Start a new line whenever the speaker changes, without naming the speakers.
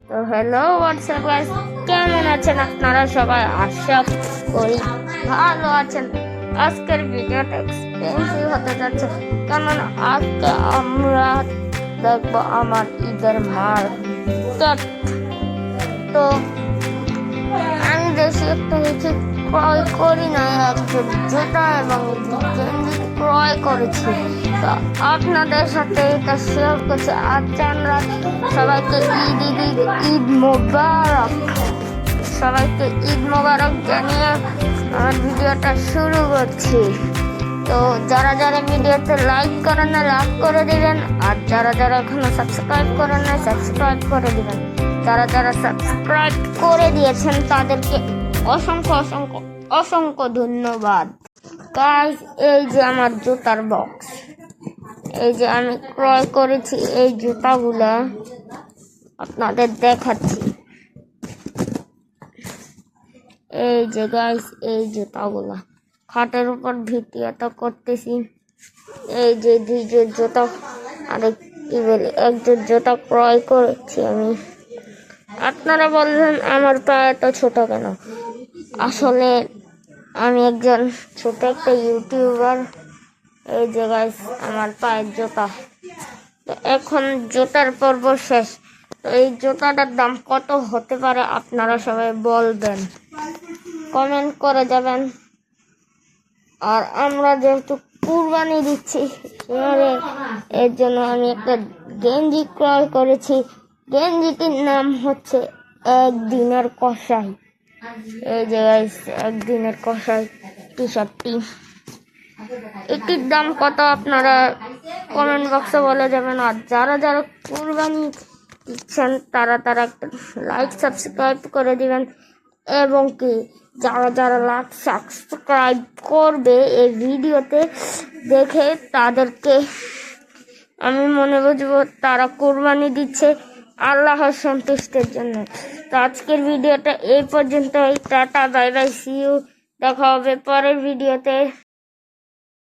তো hello WhatsApp guys, কেমন আছেন আপনারা সবাই? আশা করি ভালো আছেন। আজকের ভিডিওটা এক্সপেন্সিভ হতে যাচ্ছে, কারণ আজকে আমরা দেখবো আমার ঈদের মার্কেট। তো আমি বেশি একটা কিছু ক্রয় করি না, একজন জুতা এবং গেঞ্জি ক্রয় করেছি। তো আপনাদের সাথে এটা শেয়ার করছি। আর জানরা সবাইকে ঈদ মোবারক, সবাইকে ঈদ মোবারক জানিয়ে আমার ভিডিওটা শুরু করছি। তো যারা যারা ভিডিওতে লাইক করেন না, লাইক করে দিবেন। আর যারা যারা এখনো সাবস্ক্রাইব করেন না, সাবস্ক্রাইব করে দিবেন। যারা যারা সাবস্ক্রাইব করে দিয়েছেন তাদেরকে অসংখ্য অসংখ্য অসংখ্য ধন্যবাদ। গাইস, এই যে আমার জুতার বক্স, এই যে আমি ক্রয় করেছি এই জুতাগুলা আপনাদের দেখাচ্ছি। এই যে গাইস, এই জুতাগুলা খাটের উপর ভিটিয়াত করতেছি। এই যে দুইজন জুতা আর একজন জুতা ক্রয় করেছি আমি। আপনারা বললেন আমার পা এত ছোট কেন? আসলে আমি একজন ছোট একটা ইউটিউবার। এই যে গাইস, আমার পায়ের জুতা। তো এখন জুতার পর্ব শেষ। তো এই জুতাটার দাম কত হতে পারে আপনারা সবাই বলবেন, কমেন্ট করে যাবেন। আর আমরা যেহেতু কুরবানি দিচ্ছি, এর জন্য আমি একটা গেঞ্জি ক্রয় করেছি। গেঞ্জিটির নাম হচ্ছে একদিনের কষাই। এই যে একদিনের কষাই টি শার্টটি, এটির দাম কত আপনারা কমেন্ট বক্সে বলে যাবেন। আর যারা যারা কুরবানি দিচ্ছেন তারা তারা একটা লাইক সাবস্ক্রাইব করে দিবেন। এবং কি যারা যারা লাইক সাবস্ক্রাইব করবে এই ভিডিওতে দেখে, তাদেরকে আমি মনে বুঝবো তারা কুরবানি দিচ্ছে আল্লাহর সন্তুষ্টির জন্য। তো আজকের ভিডিওটা এই পর্যন্তই। Tata, bye bye, see you. দেখা হবে পরের ভিডিওতে।